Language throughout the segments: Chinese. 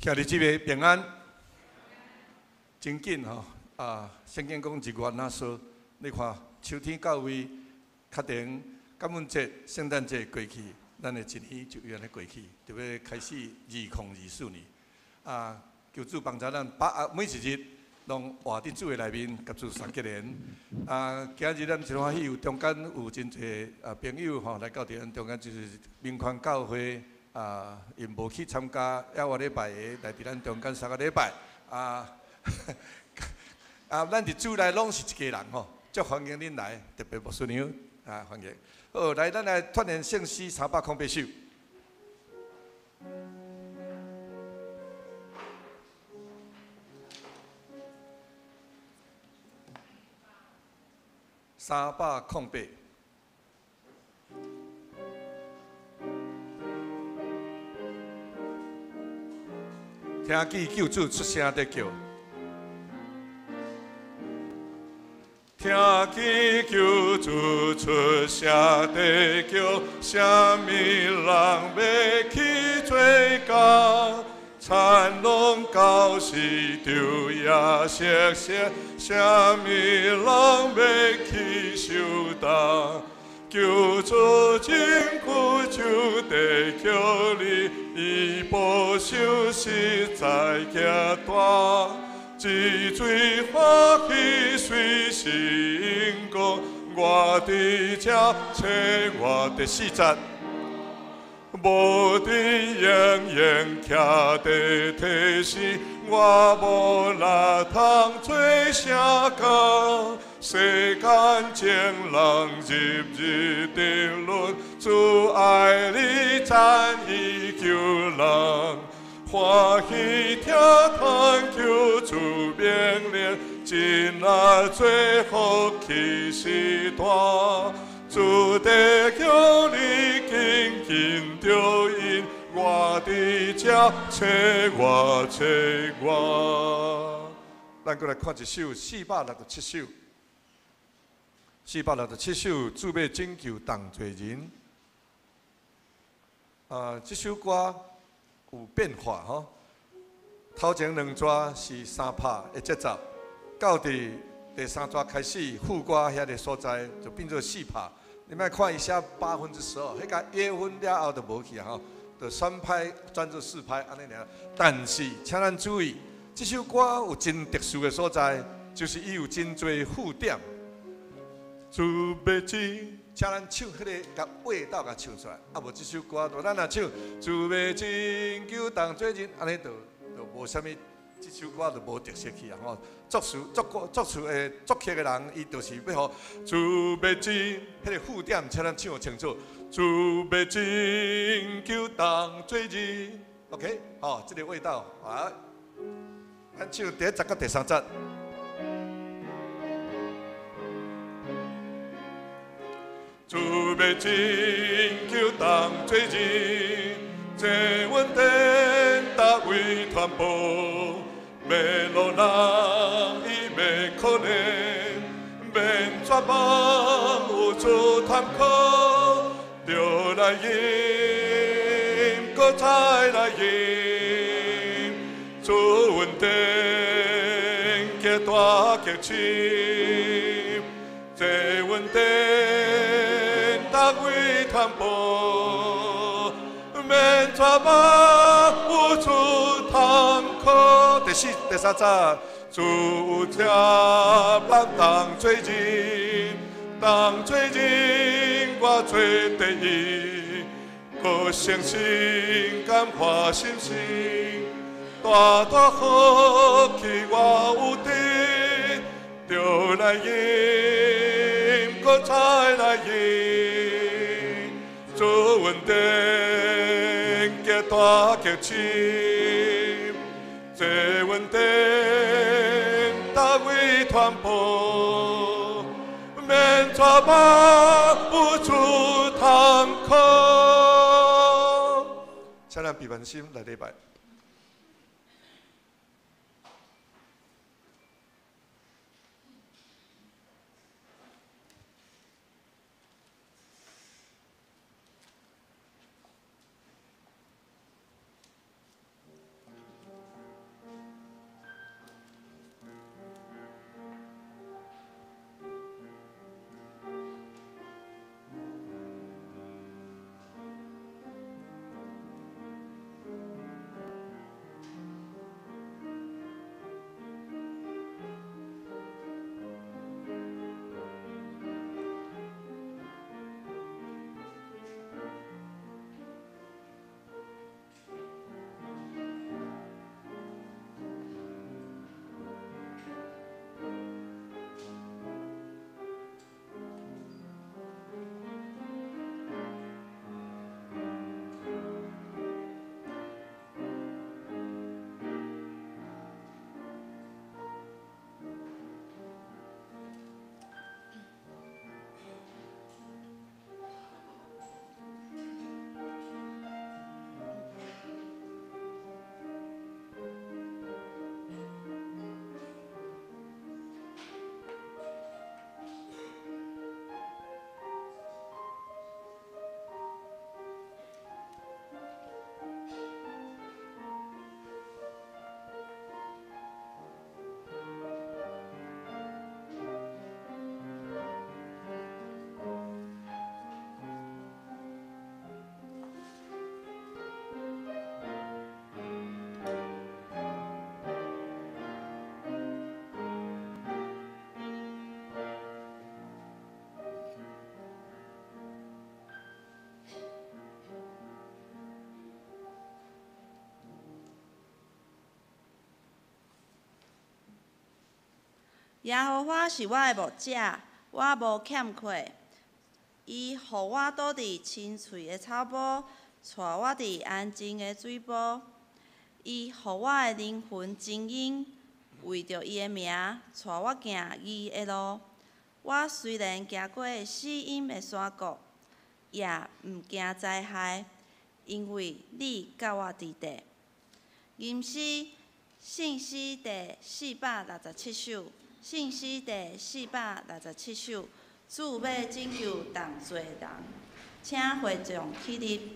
今日这个平安真紧吼圣经讲一月那说，你看秋天到位，确定感恩节、圣诞节过去，咱的一年就安尼过去，就要开始2024年。求主帮助咱每一日拢活伫主的内面，甲主相结连。今日咱真欢喜，有中间有真侪朋友吼来到伫中间，就是明宽教会因无去参加亚活礼拜的，来伫咱中间3个礼拜咱伫主内拢是一家人吼，足欢迎恁来，特别牧师娘欢迎。好，来咱来团练圣诗308首。308。听见救主出声在叫，听见救主出声在叫，啥物人要去追究？残龙到时丢也熟悉，啥物人要去受担？救主真苦就得叫你，伊保守实在行大，一嘴欢喜随心歌，我伫这找我的4节。无伫永远徛在体时，我无力通做啥工。世间情人日日定论，主爱你赞伊救人。欢喜听叹求主命令，真爱做福气是大。主得叫你紧紧着因，我伫这找我。咱过来看一首467首，467首，主要拯救同罪人。这首歌有变化吼。头前2段是3拍的节奏，到第3段开始副歌遐个所在就变做4拍。你莫看伊写12%，迄个约分了后就无去啊吼，就3拍转做4拍安尼尔。但是请咱注意，这首歌有真特殊的所在，就是伊有真侪副点。主要真，请咱唱迄个甲味道甲唱出来，无这首歌，咱若唱主要真救同罪人，安尼就无啥物。这首歌就无特色去啊！吼，作曲的人，伊就是要互主要真，迄个副点，请咱唱清楚。主要真救同罪人 ，OK， 吼，这个味道，好，咱唱第1节到第3节。主要真救同罪人，这阮天达为传播。免落人，伊免可怜，免绝望，有主探考，着来饮，搁再来饮，主阮顶加大激情，这阮顶达为传播，免绝望，有主探考。第3节，主有听咱同罪人，同罪人我做第一，搁诚心感化心性，大大福气我有得，着来饮，搁再来饮，主阮顶加大激情。这阮顶达为传播，免绝望，有主探考。请咱闭眼心来礼拜。耶和华是我的牧者，我无欠缺。伊互我倒伫青翠的草坡，带我伫安静的水波。伊互我的灵魂增益，为着伊的名，带我行义的路。我虽然行过死荫的山谷，也毋惊灾害，因为你甲我伫地。吟诗，圣诗第467首，圣诗第467首，主要拯救同侪人，请会众起立。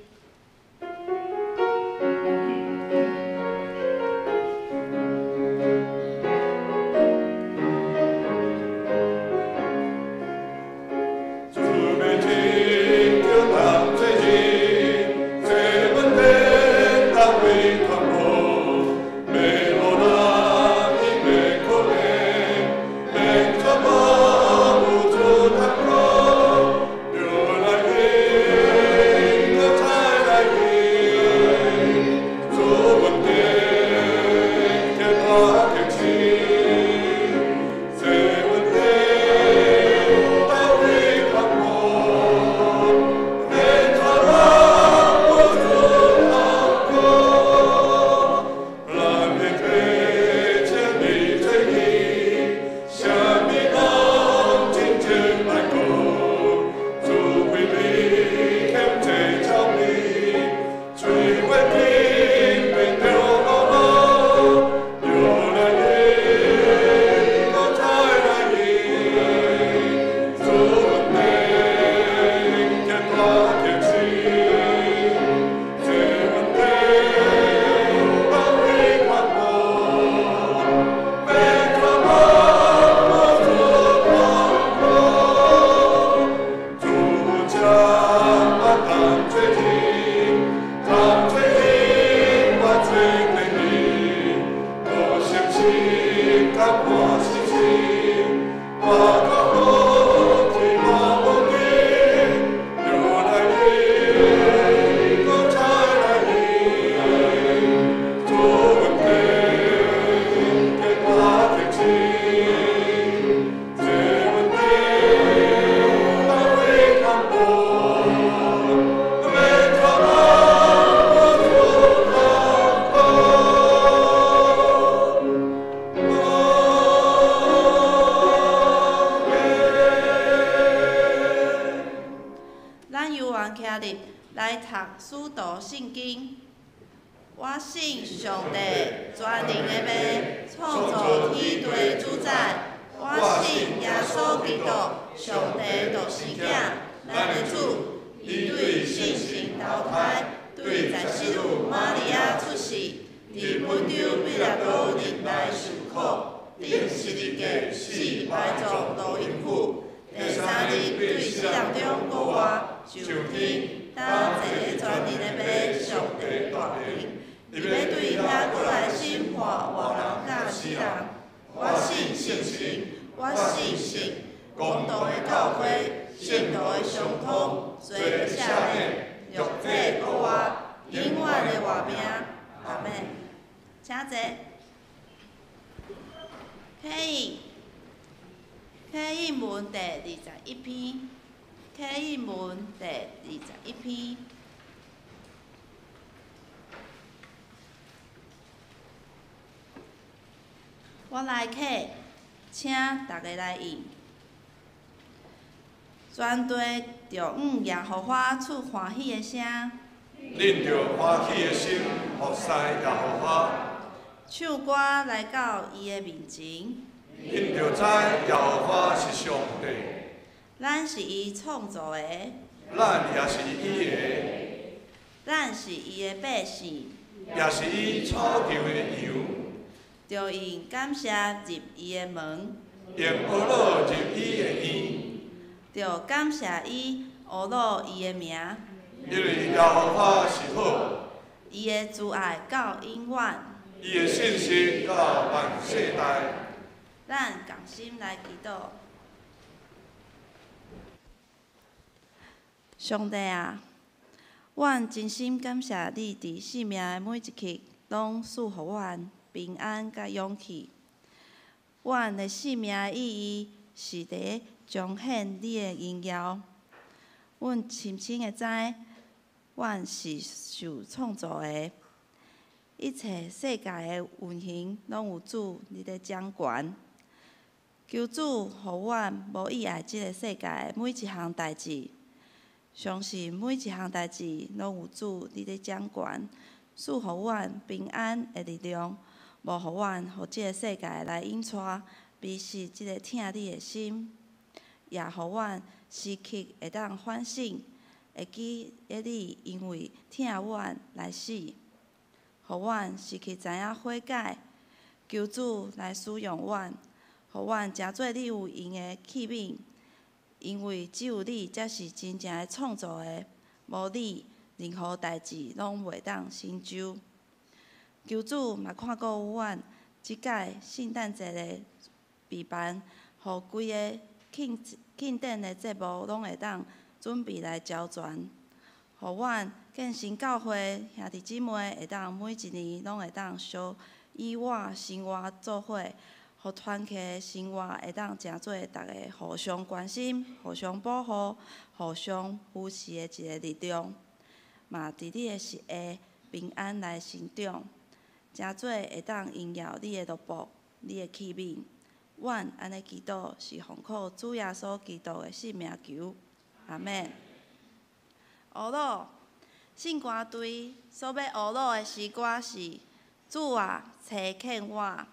来读使徒圣经。我信上帝全能的爸，创造天地主宰。我信耶稣基督，上帝独生子，咱的主。伊对圣神投胎，对在世女玛利亚出世，伫本丢比拉多日内受苦，顶十字架死埋葬路因府。第3日对死人中复活，上天。当坐全能的爸，上帝大名。伊要对遐过来审判活人甲死人。我信圣神，我信神，公道的教会，圣道的相通，罪的赦免，肉体复活，永远的活命。阿门。请坐。启应文第21篇。启应文第21篇。我来启，请大家来应。全地着耶和华出欢喜的声，恁着欢喜的心，服侍耶和华。唱歌来到伊的面前，恁着知耶和华是上帝。咱是伊创造的，咱也是伊的。咱是伊的百姓，也是伊草场的羊。着用感谢入伊的门，用学乐入伊的院。着感谢伊，学乐伊的名。因为耶和华是好，伊的慈爱到永远，伊的信心到万世代。咱共心来祈祷。上帝啊，阮真心感谢你伫生命的每一刻，拢赐予阮平安甲勇气。阮的生命的意义是伫彰显你的荣耀。阮深深的知，阮是受创造的，一切世界的运行拢有主你咧掌权。求主，互阮无意爱即个世界的每一项代志，相信每一项代志拢有主你咧掌权，赐互阮平安的力量，无互阮互即个世界来引带，迷失即个疼你的心，也互阮时刻会当反省，会记得你因为疼阮来死，互阮时刻知影悔改，求主来使用阮。互阮诚做你有用的器皿，因为只有你才是真正的创造的，无你，任何代志拢袂当成就。求主嘛看顾有阮即届圣诞节的备办，互规个庆典的节目拢会当准备来交全，互阮建成教会兄弟姊妹会当每一年拢会当相以我生活做伙。互团契的生活会当诚做大家互相关心、互相保护、互相扶持的一个力量，嘛伫你的实下平安来成长，诚做会当荣耀你的罗卜、你的器皿。阮安尼祈祷是奉靠主耶稣基督的圣名求，阿免。学老圣歌队所要学老的诗歌是：主啊，差遣我。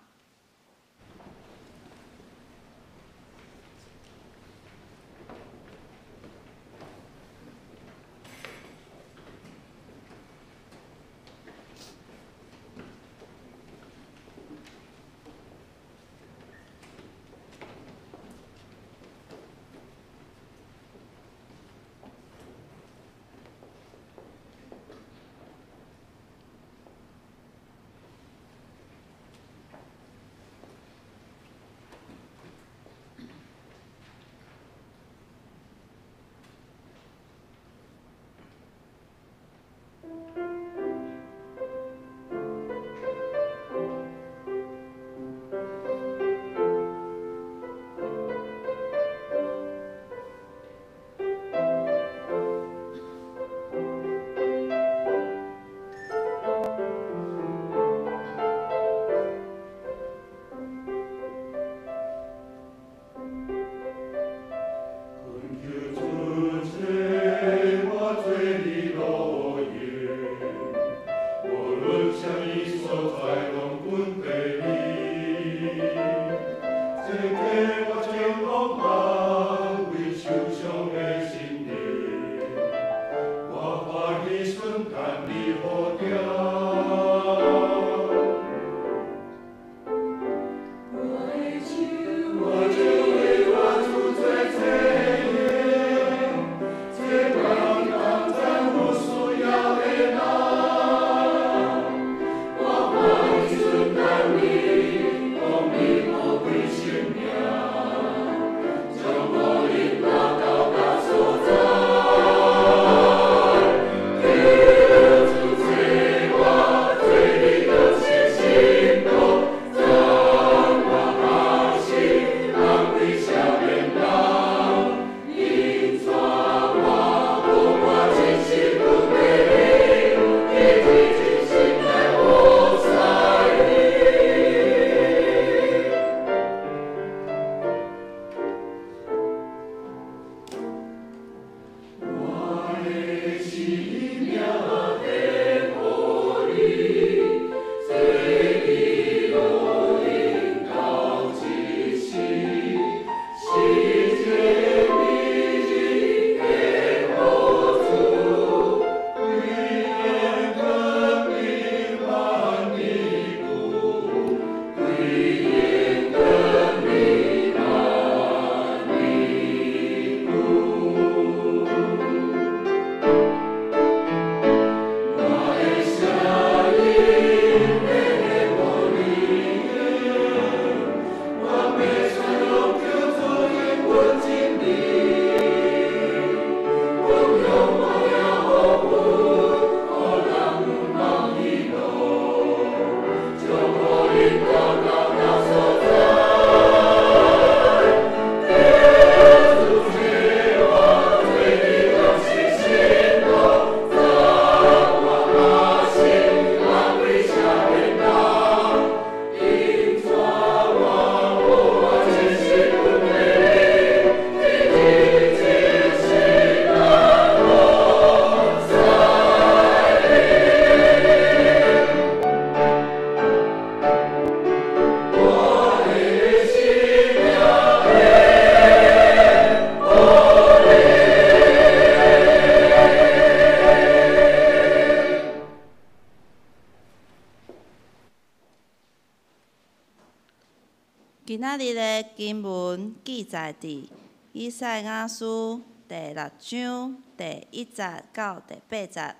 今仔日的经文记载伫以赛亚书第6章第1节到第8节，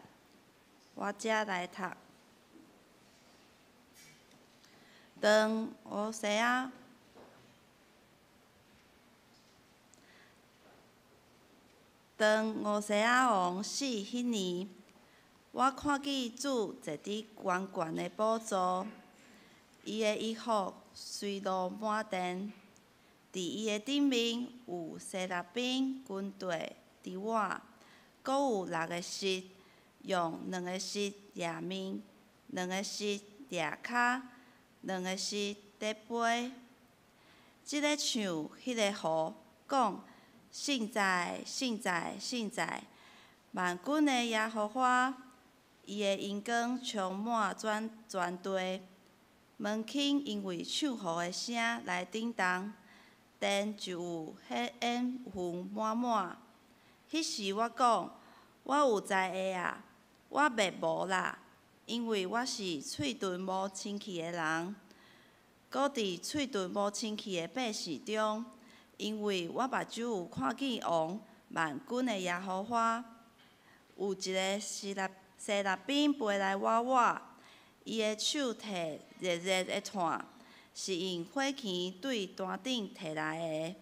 我遮来读。当乌西亚王死迄年，我看见主坐伫悬悬的宝座，伊的衣服水陆满天，伫伊的顶面有西拉宾军队伫我，阁有6个翅，用2个翅掠面，2个翅掠骹，2个翅伫飞。即个像迄个雨讲：圣在，圣在，圣在！万军的耶和华，伊的阳光充满全地。门轻因为唱和的声来震动，殿就有迄烟云满满。迄时我讲：我有知会啊，我袂无啦，因为我是喙唇无清气的人，搁伫喙唇无清气的百姓中，因为我目睭有看见王万军的耶和华，有一个西拉宾飞来我。伊的手摕热热的炭，是用火钳对单顶摕来的，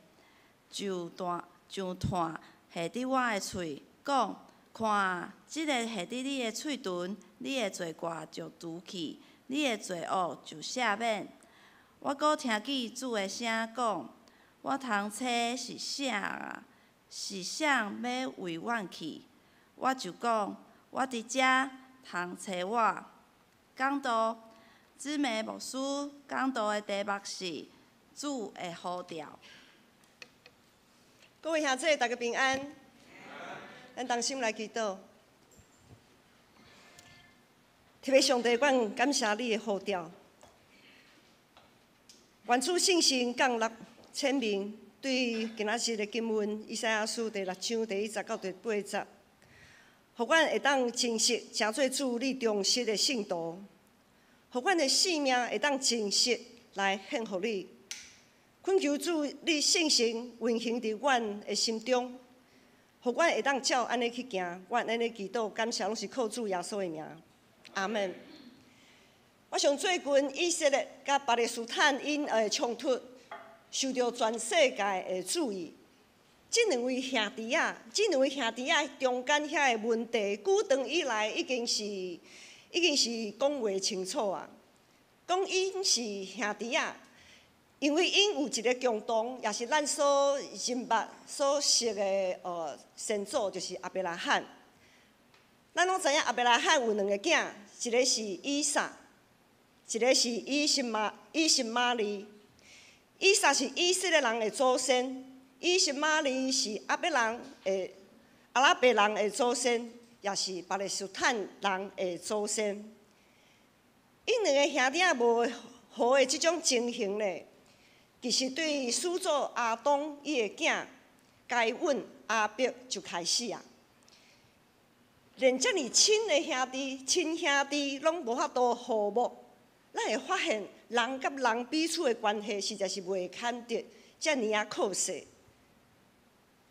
将炭下伫我的喙，讲：看，即个下伫你的喙唇，你的罪过就除去，你的罪恶就赦免。我阁听见主的声讲：我通找是啥啊？是啥要为阮去？我就讲：我伫遮，通找我。讲道，姊妹牧师讲道的题目是主的呼召。各位兄弟，大家平安。咱同心来祈祷。特别上帝，阮感谢你的呼召。愿主圣神降落显明，对今仔日的经文以赛亚书第6章第1节到第8节。互阮会当真实成做主你忠实的信徒，互阮的性命会当真实来献互你。恳求主你圣神运行伫阮的心中，互阮会当照安尼去行。阮安尼祈祷，感谢拢是靠主耶稣的名，阿门。我上最近以色列甲巴勒斯坦因的冲突，受到全世界的注意。这两位兄弟中间遐个问题，久长以来已经是讲话清楚啊。讲因是兄弟仔，因为因有一个共同，也是咱所认捌、所识的先祖，就是亚伯拉罕。咱拢知影亚伯拉罕有2个囝，一个是以撒，一个是以实玛利。以撒是以色列人的祖先。以实玛利是阿拉伯人的祖先，也是巴勒斯坦人的祖先。因2个兄弟仔无好的这种情形呢，其实对始祖亚当伊的囝该隐、亚伯就开始啊。连遮尔亲的亲兄弟拢无法度和睦，咱会发现人甲人彼此的关系实在是袂堪得遮尔啊可惜。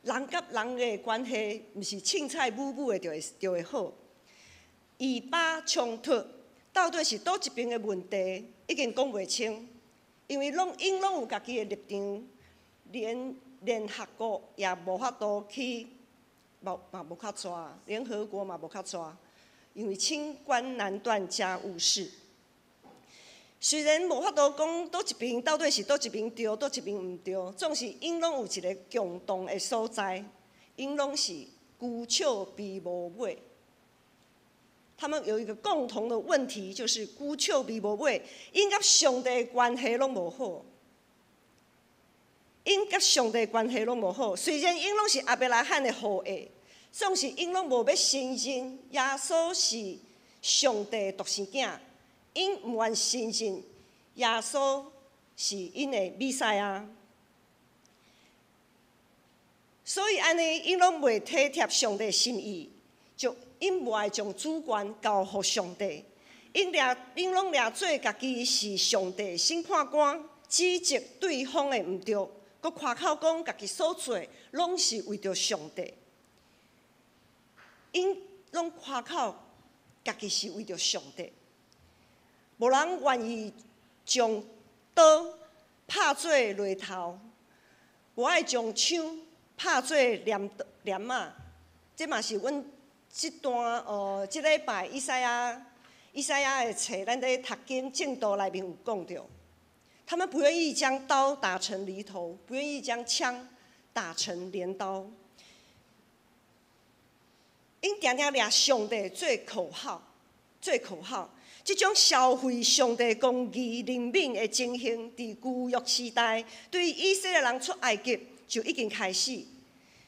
人甲人的关系，毋是凊彩母的就会好。以巴冲突到底是倒一边的问题，已经讲袂清，因为因拢有家己的立场，连联合国也无法度去，嘛无较抓，联合国嘛无较抓，因为清官难断家务事。虽然无法度讲倒一边到底是倒一边对，倒一边毋对，总是因拢有一个共同的所在，因拢是孤笑比无尾。他们有一个共同的问题，就是孤笑比无尾，因甲上帝的关系拢无好。因甲上帝的关系拢无好，虽然因拢是亚伯拉罕的后裔，总是因拢无要承认耶稣是上帝的独生囝。因毋愿承认耶稣是因的弥赛亚，所以安尼因拢袂体贴上帝的心意，就因无爱将主权交予上帝，因拢掠做家己是上帝审判官，指责对方的毋对，佮夸口讲家己所做拢是为着上帝。因拢夸口家己是为着上帝，无人愿意将刀拍做犁头，无爱将枪拍做镰仔。这嘛是阮即段即礼拜以赛亚的册，咱在读经正道内面有讲到，他们不愿意将刀打成犁头，不愿意将枪打成镰刀。因常常掠上帝做口号，即种消费上帝公义灵敏的情形，伫旧约时代对以色列人出埃及就已经开始。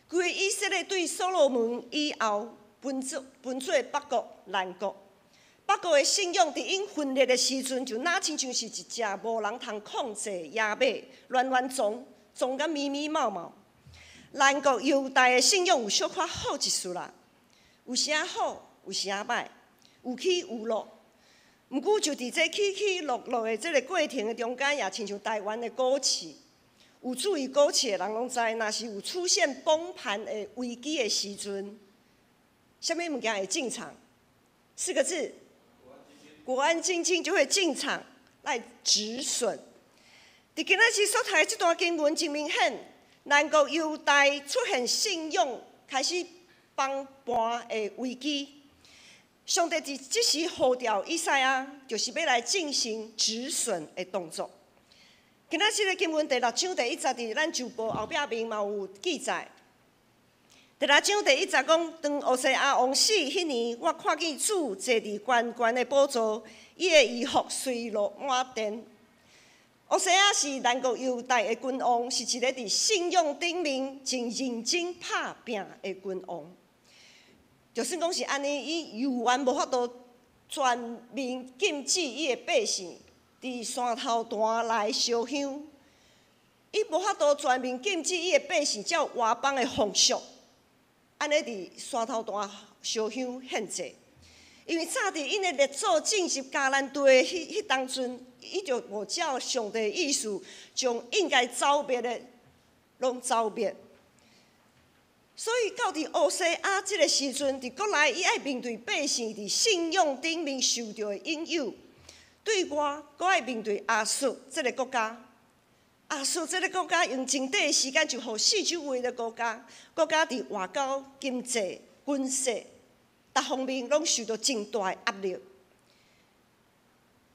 规个以色列对所罗门以后分做北国、南国。北国的信仰伫因分裂的时阵，就若亲像是一只无人通控制的野马，乱撞甲咪咪冒冒。南国犹大的信仰有小可好一丝啦。有时好，有时歹，有起有落。毋过就伫这起起落落的这个过程的中间，也亲像台湾的股市，有注意股市的人拢知，若是有出现崩盘的危机的时阵，什么物件会进场？4个字，国安基金就会进场来止损。伫今仔日所读的这段经文，真明显，南国犹大出现信用开始崩盘的危机，上帝伫即时呼召以赛亚，就是要来进行止损的动作。今仔日的经文第6章第1节，伫咱旧报后壁面嘛有记载。第6章第1节讲，当乌西亚王死迄年，我看见主坐伫悬悬的宝座，伊的衣服随落满殿。乌西亚是南国犹大的君王，是一个伫信仰顶面真认真拍拼的君王。就算讲是安尼，伊犹原无法度全面禁止伊的百姓伫山头段来烧香，伊无法度全面禁止伊的百姓照外邦的风俗，安尼伫山头段烧香献祭。因为早伫因的列祖进入迦南地的迄当阵，伊就无照上帝的意思，将应该消灭的拢消灭。所以到伫乌西亚即个时阵，伫国内伊爱面对百姓伫信仰顶面受到的引诱，对外阁爱面对亚述即个国家。亚述即个国家用真短的时间就互四周围的国家伫外交、经济、军事各方面拢受到真大的压力。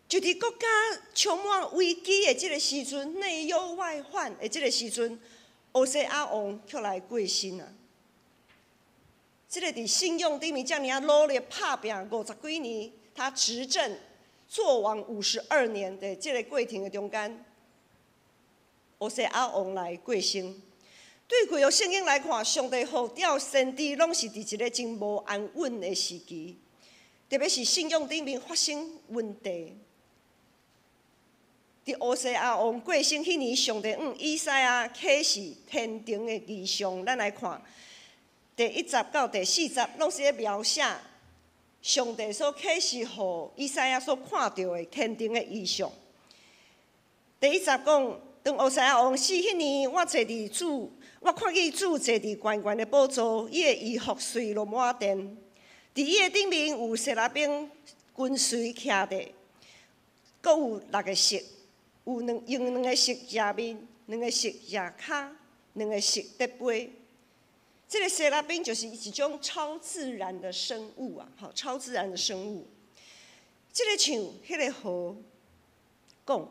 就伫国家充满危机的即个时阵，内忧外患的即个时阵，乌西亚王却来过身啊！这个伫信仰顶面遮尔啊努力拍拼50几年，他执政做王52年的这个过程的中间，乌西亚王来过身。对旧约圣经来看，上帝呼召先知拢是伫一个真无安稳的时期，特别是信仰顶面发生问题。伫乌西亚王过身迄年，上帝以赛亚启示天庭的异象，咱来看。第1节到第4节，拢是咧描写上帝所启示互以赛亚所看到的天庭的异象。第1节讲，当乌西亚王死迄年，我看见主坐伫悬悬的宝座，伊的衣服随落满殿，伫伊的顶面有西拉兵跟随徛伫，阁有6个色，用2个色遮面，2个色遮骹，2个色伫背。这个西拉宾就是一种超自然的生物啊，好，超自然的生物。这个像迄个河讲，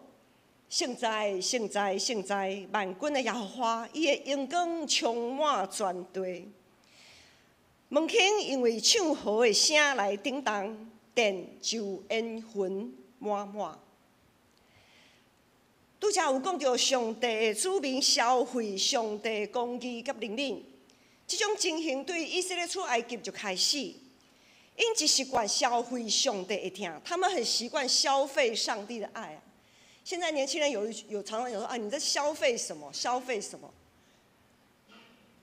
圣哉，圣哉，圣哉！万军的耶和华，伊的荣光充满全地。门庭因为唱和的声来叮当，殿就烟熏满满。拄则有讲到上帝的子民消费上帝公义甲灵敏。这种情形对以色列出埃及就开始，因一习惯消费上帝的疼，他们很习惯消费上帝的爱啊。现在年轻人有常常有说啊，你在消费什么？消费什么？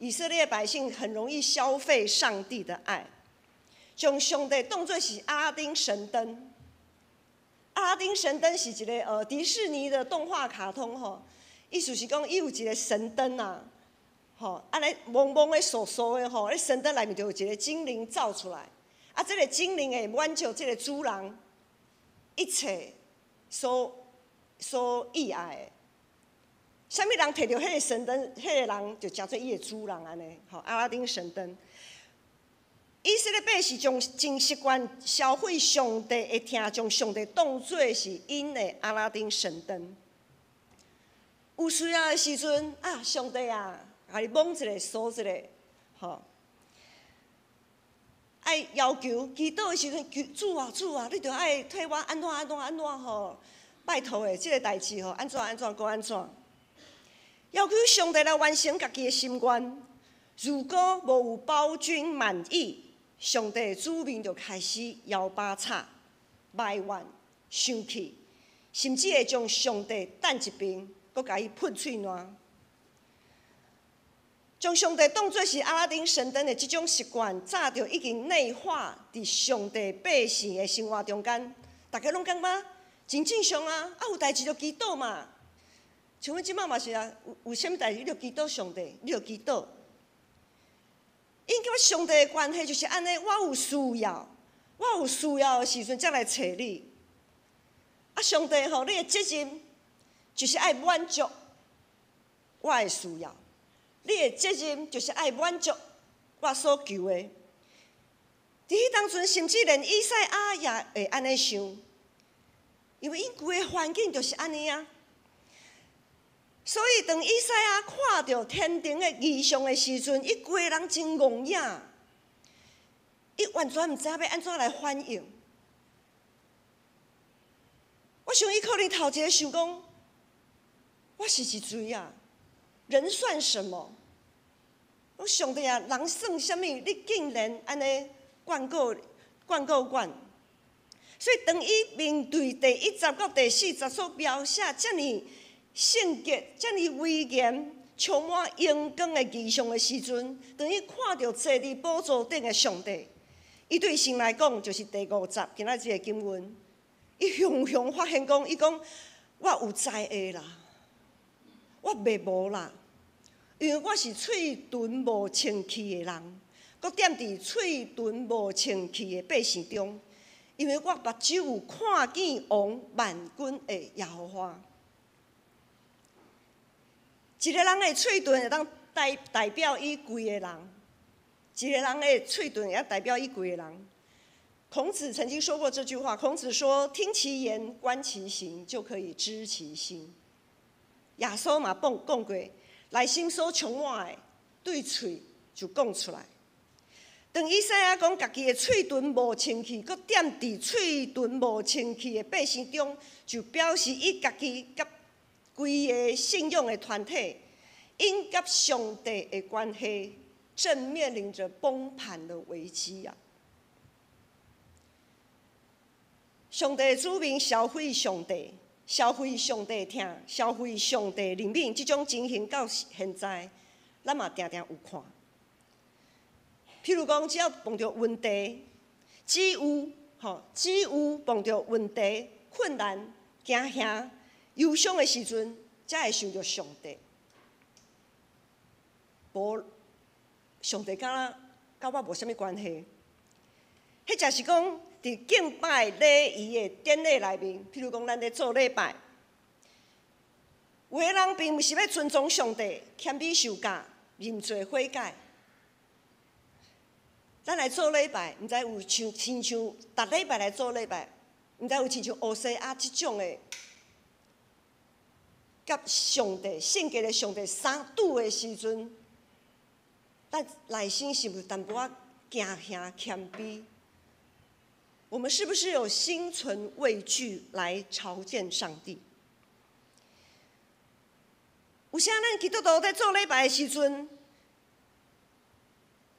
以色列百姓很容易消费上帝的爱，将上帝当作是阿拉丁神灯，阿拉丁神灯是一个迪士尼的动画卡通吼，意思是讲伊有一个神灯啊，吼，安尼蒙蒙的、烁烁的吼，咧神灯内面就有一个精灵照出来，啊，这个精灵会挽救这个主人一切所意爱的。啥物人摕到迄个神灯，迄个人就叫做伊的主人安尼，吼，阿拉丁神灯。以色列百姓将真习惯消费上帝的听，将上帝当作是因的阿拉丁神灯。有需要的时阵啊，上帝啊，甲你摸一个、扫一个，吼。爱要求祈祷的时阵，主啊主啊，你着爱替我安怎吼，拜托的，即个代志吼，安怎搁安怎。要求上帝来完成家己的心愿。如果无有包君满意，上帝的子民就开始摇把叉、埋怨、生气，甚至会将上帝等一边，搁甲伊喷喙烂。将上帝当作是阿拉丁神灯的这种习惯，早就已经内化伫上帝百姓的生活中间。大家拢感觉真正常啊，啊有代志就祈祷嘛。像阮即摆嘛是啊，有啥物代志你就祈祷上帝，你就祈祷。因甲上帝的关系就是安尼，我有需要的时阵才来找你。啊，上帝吼，你的责任就是爱满足我的需要，你的责任就是爱满足我所求的。伫迄当阵，甚至连以赛亚也会安尼想，因为因规个环境就是安尼啊。所以，当以赛亚看到天庭的异象的时阵，伊规个人真戆影，伊完全毋知影要安怎来反应。我想伊可能头一个想讲，我是一罪啊，人算什么？我上帝啊，人算什么？你竟然安尼管告阮！所以，当伊面对第10到第40所描写遮尔圣洁、遮尔威严、充满阳光的异象的时阵，当伊看到坐伫宝座顶的上帝，伊对神来讲就是第50今仔日的经文，伊雄雄发现讲，伊讲我有知的啦，我袂无啦，因为我是嘴唇无清气的人，搁踮伫嘴唇无清气的百姓中，因为我目睭有看见王万军的耶和华。一个人的嘴唇会当代表伊规个人，一个人的嘴唇也代表伊规个人。孔子曾经说过这句话，孔子说：“听其言，观其行，就可以知其心。”耶稣嘛讲过，内心所充满的，对嘴就讲出来。当以赛亚讲家己的嘴唇无清气，搁踮伫嘴唇无清气的百姓中，就表示伊家己甲规个信仰的团体，因甲上帝的关系正面临着崩盘的危机啊！上帝的子民消费上帝，消费上帝听，消费上帝灵敏，这种情形到现在，咱嘛常常有看。譬如讲，只要碰到问题，只有碰到问题、困难、惊吓、忧伤的时阵，才会想到上帝。无上帝甲我无啥物关系。迄就是讲，伫敬拜礼仪的典礼内面，譬如讲咱咧做礼拜，有个人并毋是要尊重上帝、谦卑受教、认罪悔改。咱来做礼拜，毋知有亲像逐礼拜来做礼拜，毋知有亲像乌西亚即种的，甲上帝圣洁的上帝相拄的时阵，咱内心是不是淡薄仔惊吓谦卑？我们是不是有心存畏惧来朝见上帝？有啥咱基督徒在做礼拜的时阵，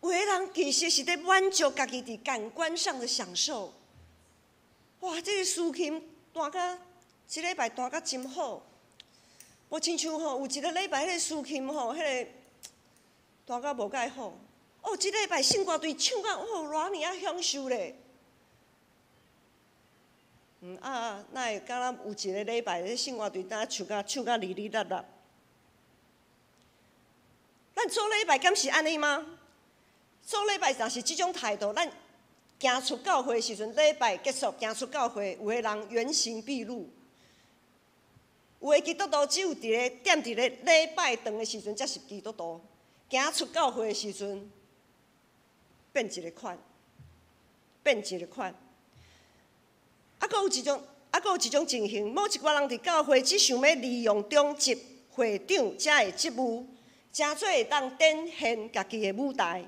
有的人其实是在满足家己伫感官上的享受。哇，这个事情弹甲一礼拜弹甲真好，无亲像吼有一个礼拜迄个事情吼，迄个弹甲无介好。哦，一礼拜圣歌队唱甲哦，偌尔啊享受咧。哪会敢若有一个礼拜咧圣乐队呾唱甲哩哩啦啦？咱做礼拜敢是安尼吗？做礼拜若是即种态度，咱行出教会的时阵，礼拜结束行出教会，有个人原形毕露。有的基督徒只有踮伫咧礼拜堂的时阵才是基督徒，行出教会的时阵变一个款，变一个款。佫有一种情形，某一寡人伫教会只想要利用中级会长遮的职务，真做会当展现家己的舞台，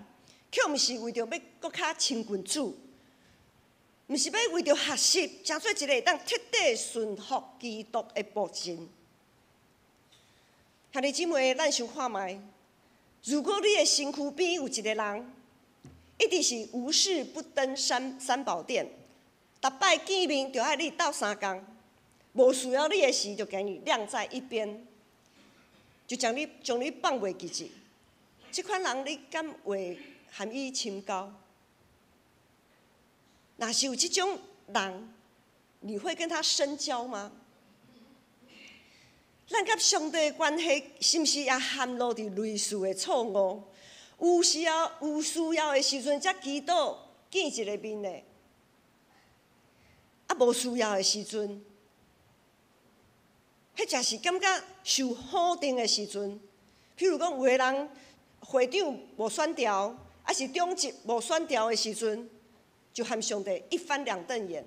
却毋是为着要搁较亲近主，毋是要为着学习，真做一个会当彻底顺服基督的仆人。兄弟姊妹，咱想看觅，如果你的身躯边有一个人，一直是无事不登三宝殿。逐摆见面就爱你斗相共，无需要你的时就给你晾在一边，就将你放袂记去。这款人你敢会含伊深交？若是有这种人，你会跟他深交吗？咱甲上帝的关系是毋是也陷落伫类似的错误？有需要的时阵才祈祷见一个面的。无需要的时阵，迄才是感觉受否定的时阵。譬如讲，有个人会长无选调，还是中级无选调的时阵，就和上帝一翻两瞪眼。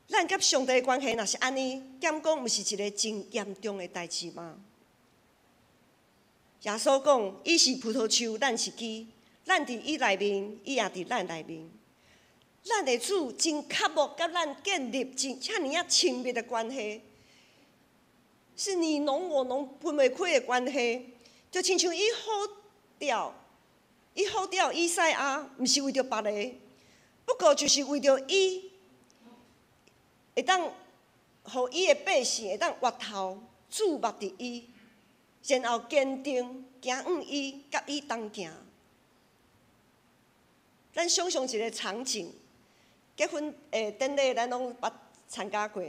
咱甲上帝的关系若是安尼，敢讲毋是一个真严重的代志吗？耶稣讲：“伊是葡萄树，咱是枝，咱伫伊内面，伊也伫咱内面。”咱的主真渴望甲咱建立真遐尼亲密的关系，是你侬我侬分袂开的关系。就亲像伊好调以赛亚，毋是为着别个，不过就是为着伊会当，互伊的百姓会当越头注目伫伊，然后坚定行向伊，甲伊同行。咱想象一个场景。结婚典礼，咱拢捌参加过。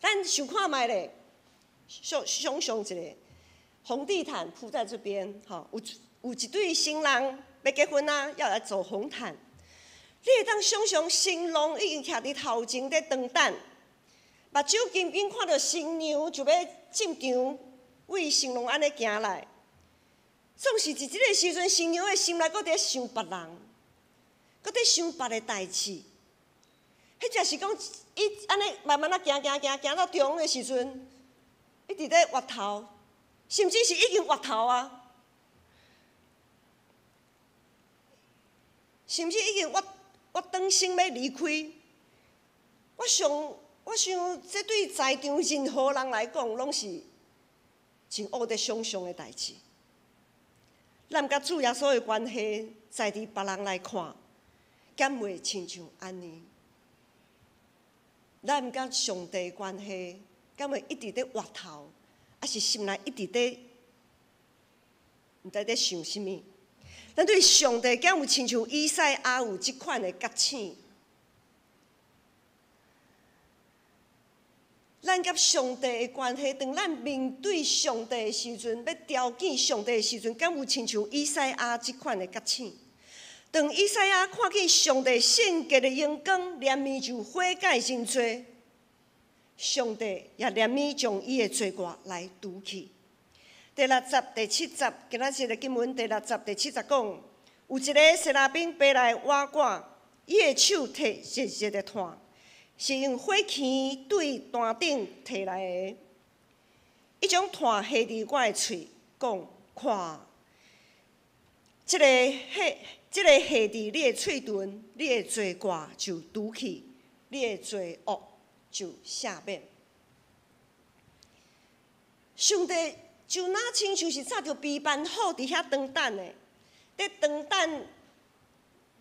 咱想看觅咧，想象一下，红地毯铺在这边，有一对新人要结婚啊，要来走红毯。你会当想象新郎已经徛伫头前在长等，目睭紧紧看到新娘就要进场，为新郎安尼行来。总是伫即个时阵，新娘的心内搁伫想别人。搁伫想别个代志，迄才是讲，伊安尼慢慢行到中的时阵，一直咧越头，甚至是已经越头啊，甚至已经我当心要离开。我想，这对在场任何人来讲，拢是真恶得想象的代志。咱甲主耶稣的关系，在伫别人来看。敢袂亲像安尼？咱甲上帝关系，敢会一直咧活头，还是心内一直咧毋知咧想啥物？咱对上帝敢有亲像以赛亚有即款的觉醒？咱甲上帝的关系，当咱面对上帝的时阵，要条件上帝的时阵，敢有亲像以赛亚即款的觉醒？当以赛亚看见上帝圣洁的阳光，怜悯就悔改真多，上帝也怜悯将伊的罪过来除去。第60、第70，今仔日的经文第60、第70讲，有一个西拉宾爬来挖挂，伊的手摕热热的炭，是用火钳对弹顶摕来的。伊将炭下伫我的喙，讲看，这个下伫你的喙唇，你的罪过就除去，你的罪恶就赦免。上帝就那亲像是早就备办好伫遐长等的，伫长等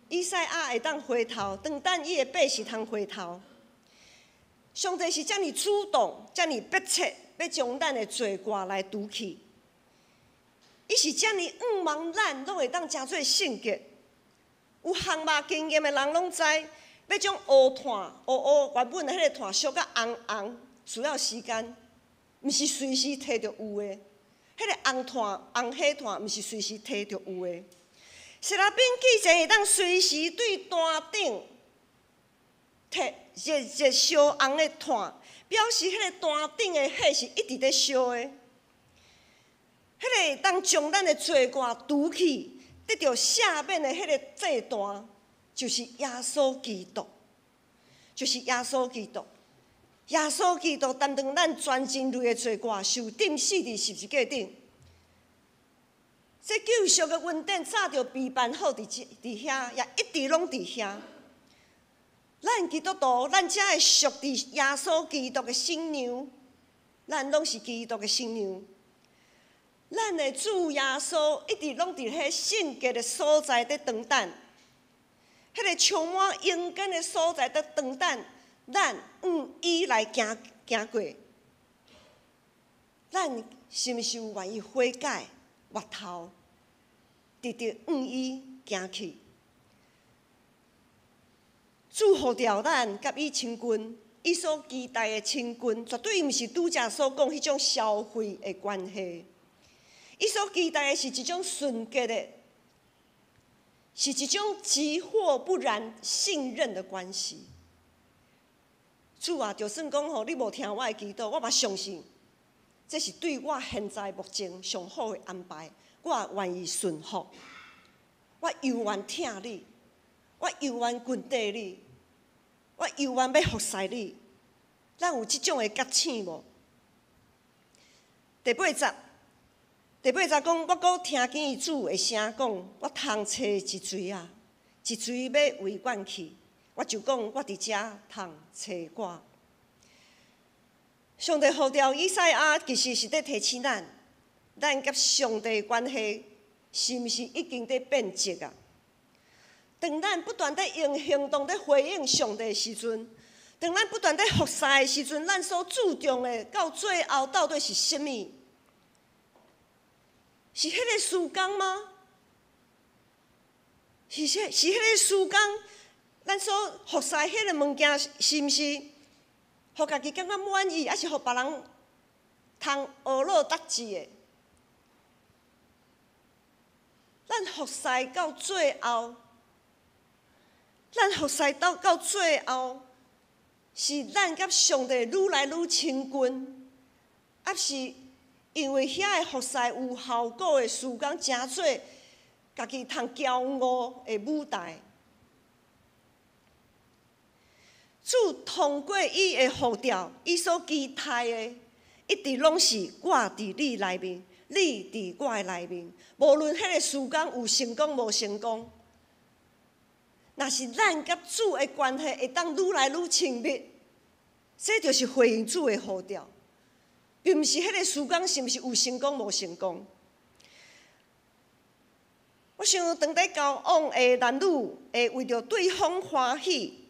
以赛亚会当回头，长等伊的百姓通回头。上帝是遮尔主动，遮尔迫切，要将咱的罪过来除去。伊是遮尔望咱拢会当诚做圣洁。有航马经验的人拢知，要将乌炭、原本的迄个炭烧甲红，需要时间，毋是随时摕着有的。迄个红炭、红火炭，毋是随时摕着有的。石拉饼记者会当随时对单顶摕热烧红的炭，表示迄个单顶的火是一直在烧的。迄个会当将咱的罪过除去，得到赦免的迄个祭坛，就是耶稣基督，就是耶稣基督。耶稣基督担当咱全人类的罪过，受钉死伫十字架顶。这救赎的恩典早就备办好伫遐，也一直拢伫遐。咱基督徒，咱才会属伫耶稣基督的新娘，咱拢是基督的新娘。咱的主耶稣一直拢伫迄圣洁的所在在等待，迄个充满阴间的所在在等待，咱伊来行过。咱是毋是有愿意悔改、回头，直直伊行去？主呼召咱甲伊亲近，伊所期待的亲近，绝对毋是拄则所讲迄种消费的关系。伊所期待的是一种纯洁的，是一种即或不然信任的关系。主啊，就算讲吼你无听我的祈祷，我嘛相信，这是对我现在目前上好的安排，我也愿意顺服。我犹原听你，我犹原grund地你，我犹原要服侍你。咱有即种的觉醒无？第八节讲，我搁听见伊主的声讲，我通找一水啊，一水要为阮去。我就讲，我伫遮通找我。上帝呼召以赛亚，其实是在提醒咱甲上帝的关系是毋是已经在变质啊？当咱不断在用行动在回应上帝的时阵，当咱不断在服侍的时阵，咱所注重的到最后到底是甚物？是迄个时间吗？是迄个时间，咱所服侍迄个物件，是毋是互家己感觉满意，还是互别人通学乐得志的？咱服侍到最后，是咱甲上帝愈来愈亲近，还是？因为遐个服侍有效果的时间真多，家己通骄傲的舞台，主通过伊的呼召，伊所期待的，一直拢是我伫你内面，你伫我的内面。无论迄个时间有成功无成功，若是咱甲主的关系会当愈来愈亲密，这就是回应主的呼召。并毋是迄个时间是毋是有成功无成功。我想，当在交往的男女会为着对方欢喜，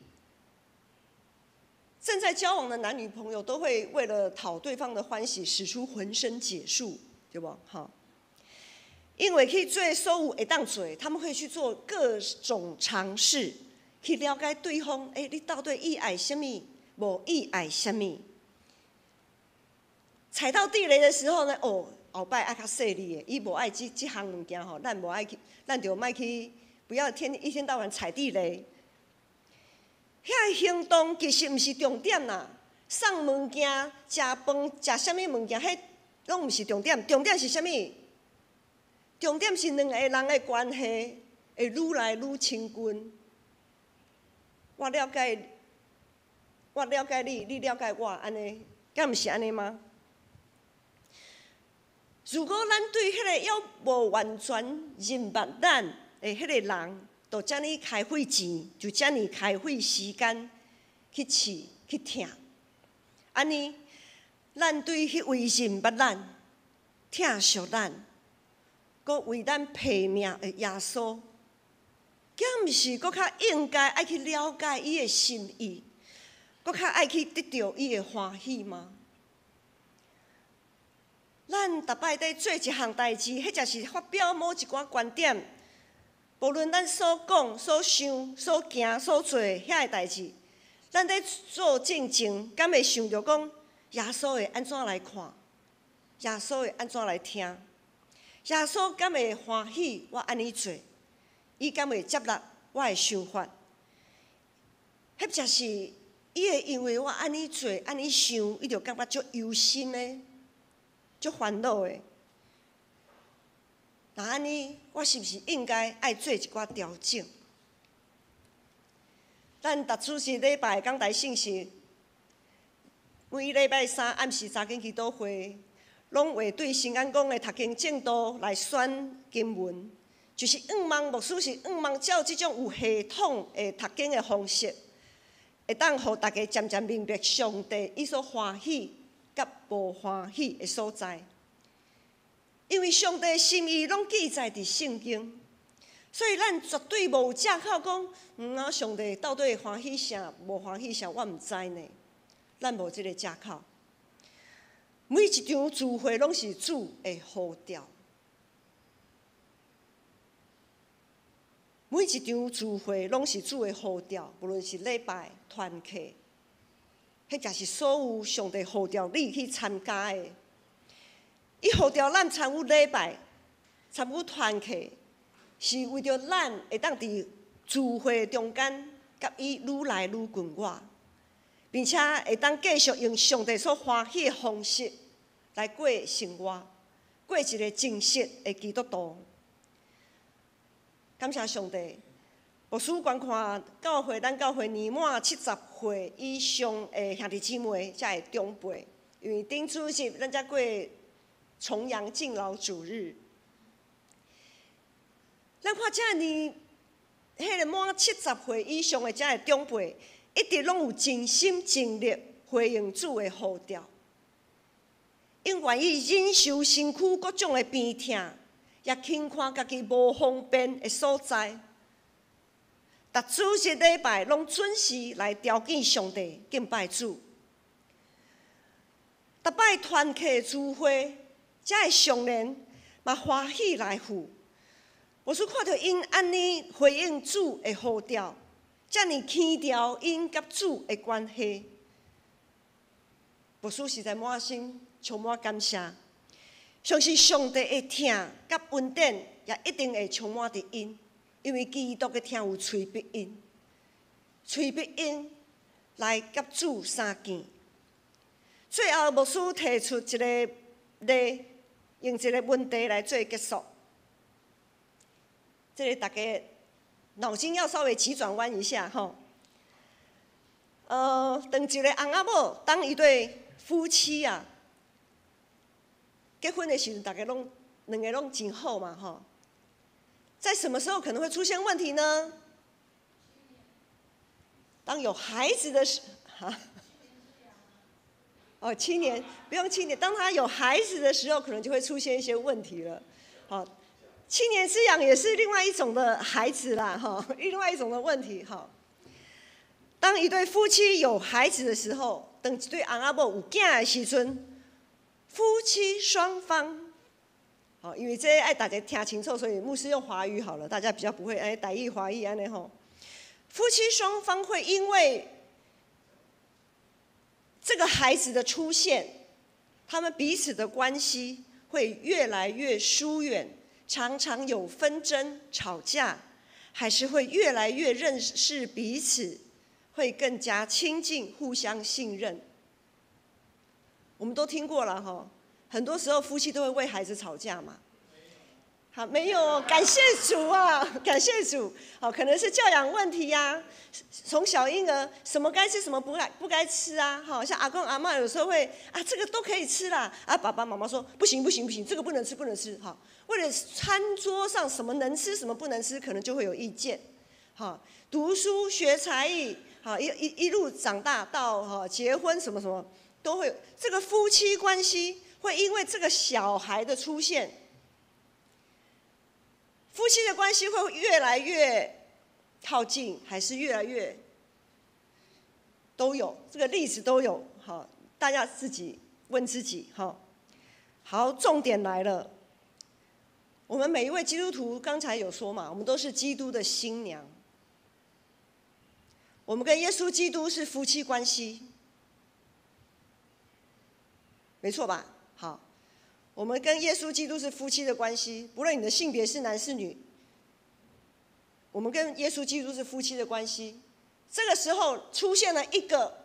正在交往的男女朋友都会为了讨对方的欢喜，使出浑身解数，对不？哈，因为去做所有会当做，他们会去做各种尝试，去了解对方。你到底意爱什么？无意爱什么？踩到地雷的时候呢？后摆爱较细腻的，伊无爱即项物件吼，咱无爱去，咱就莫去，不要一天到晚踩地雷。遐行动其实毋是重点啦，送物件、食饭、食啥物物件，迄拢毋是重点。重点是啥物？重点是两个人的关系会愈来愈亲近。我了解你，你了解我，安尼，敢毋是安尼吗？如果咱对迄个还无完全认识咱的迄个人，就遮尔开费钱，就遮尔开费时间去试去听，安尼，咱对迄位认识咱、疼惜咱，搁为咱拼命的耶稣，敢毋是搁较应该爱去了解伊的心意，搁较爱去得到伊的欢喜吗？咱逐摆在做一项代志，迄才是发表某一寡观点，无论咱所讲、所想、所行、所做遐个代志，咱在做进前，敢会想着讲耶稣会安怎来看？耶稣会安怎来听？耶稣敢会欢喜我安尼做？伊敢会接纳我的想法？迄才是伊会因为我安尼做、安尼想，伊就感觉足忧心的、足烦恼的。那安尼，我是毋是应该爱做一寡调整？咱逐主日礼拜讲台信息，每礼拜三暗时查经祈祷会，拢会对新安宫的读经进度来选经文，就是望牧师是望照即种有系统的读经的方式。会当互大家渐渐明白上帝伊所欢喜甲无欢喜的所在，因为上帝的心意拢记载伫圣经，所以咱绝对无藉口讲，上帝到底欢喜啥无欢喜啥，我毋知呢。咱无即个藉口。每一场聚会拢是主的呼召。每一场聚会拢是主的呼召，无论是礼拜、团契，迄才是所有上帝呼召你去参加的。伊呼召咱参与礼拜、参与团契，是为着咱会当伫聚会中间，甲伊愈来愈近我，并且会当继续用上帝所欢喜的方式来过生活，过一个真实的基督徒。感谢上帝，牧师观看教会，咱教会年满70岁以上的兄弟姊妹才会长辈，因为顶主日咱才过重阳敬老主日。咱看遮年，迄个满70岁以上的遮个长辈，一直拢有尽心尽力回应主的呼召，因愿意忍受身躯各种的病痛。也轻看家己无方便的所在，逐主日礼拜拢准时来朝见上帝、敬拜主。逐摆团契聚会，才会常年嘛欢喜来赴。牧师看到因安尼回应主的呼召，遮尔强调因甲主的关系，牧师实在满心充满感谢。相信上帝的疼甲恩典也一定会充满伫因，因为基督的疼有催逼因，催逼因来甲主相见。最后，牧师提出一个用一个问题来做结束。这个大家脑筋要稍微急转弯一下吼。当一个翁仔某，当一对夫妻啊。结婚的时阵，大家两个拢真好嘛，吼。在什么时候可能会出现问题呢？当有孩子的时，7年不用7年，当他有孩子的时候，可能就会出现一些问题了。好，7年之痒也是另外一种的孩子啦，哈，另外一种的问题，哈。当一对夫妻有孩子的时候，当一对翁仔某有囝的时阵。夫妻双方，好，因为这爱大家听清楚，所以牧师用华语好了，大家比较不会台语华语安尼吼。夫妻双方会因为这个孩子的出现，他们彼此的关系会越来越疏远，常常有纷争、吵架，还是会越来越认识彼此，会更加亲近、互相信任。我们都听过了哈，很多时候夫妻都会为孩子吵架嘛。好，没有，感谢主啊，感谢主。好，可能是教养问题呀，从小婴儿什么该吃什么不该吃啊。好，像阿公阿嬷有时候会啊，这个都可以吃啦，啊，爸爸妈妈说不行，这个不能吃。好，为了餐桌上什么能吃什么不能吃，可能就会有意见。好，读书学才艺，好一路长大到结婚什么。都会，这个夫妻关系会因为这个小孩的出现，夫妻的关系会越来越靠近，还是越来越都有这个例子都有。好，大家自己问自己。好，重点来了，我们每一位基督徒刚才有说嘛，我们都是基督的新娘。我们跟耶稣基督是夫妻关系，没错吧？好，我们跟耶稣基督是夫妻的关系，不论你的性别是男是女，我们跟耶稣基督是夫妻的关系。这个时候出现了一个，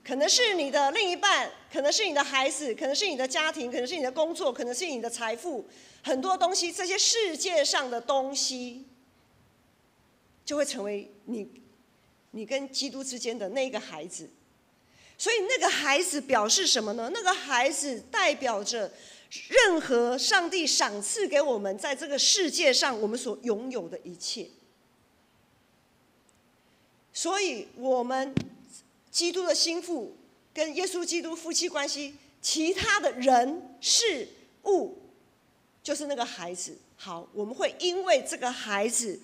可能是你的另一半，可能是你的孩子，可能是你的家庭，可能是你的工作，可能是你的财富，很多东西，这些世界上的东西，就会成为你跟基督之间的那个孩子。所以那个孩子表示什么呢？那个孩子代表着任何上帝赏赐给我们在这个世界上我们所拥有的一切。所以我们基督的心腹跟耶稣基督夫妻关系，其他的人事物就是那个孩子。好，我们会因为这个孩子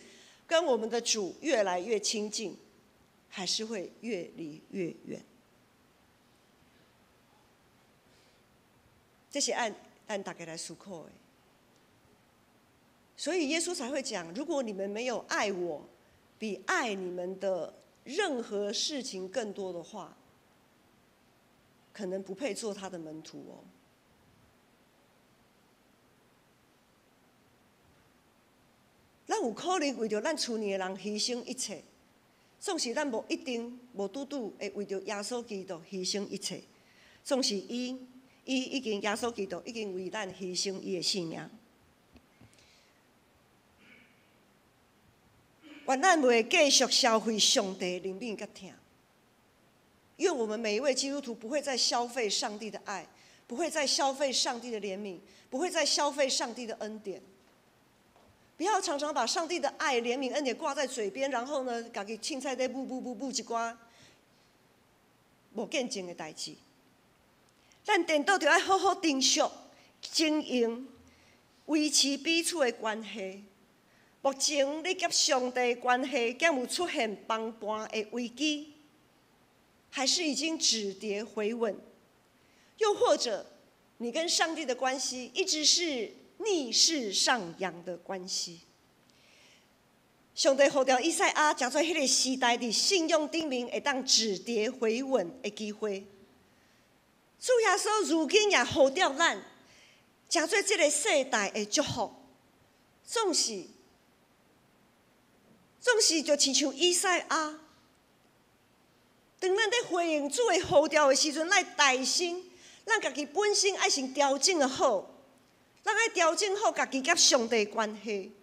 跟我们的主越来越亲近，还是会越离越远？这些按大家来思考的。所以耶稣才会讲，如果你们没有爱我比爱你们的任何事情更多的话，可能不配做他的门徒哦。咱有可能为着咱厝里的人牺牲一切，总是咱无一定无拄会为着耶稣基督牺牲一切，总是伊已经耶稣基督已经为咱牺牲伊的性命。愿咱袂继续消费上帝的怜悯甲疼，愿我们每一位基督徒不会再消费上帝的爱，不会再消费上帝的怜悯，不会再消费上帝的恩典。不要常常把上帝的爱、怜悯、恩典挂在嘴边，然后呢，家己凊彩地补一寡无见证的代志。咱颠倒就要好好珍惜、经营、维持彼此的关系。目前你甲上帝的关系敢有出现崩盘的危机，还是已经止跌回稳？又或者你跟上帝的关系一直是逆势上扬的关系？上帝呼召以赛亚，诚做迄个时代伫信用顶面会当止跌回稳的机会。主耶稣如今也呼召咱，诚做这个世代的祝福，总是就亲像以赛亚，当咱在回应主的呼召的时阵，咱大心，咱家己本身爱先调整的好，咱爱调整好家己甲上帝的关系。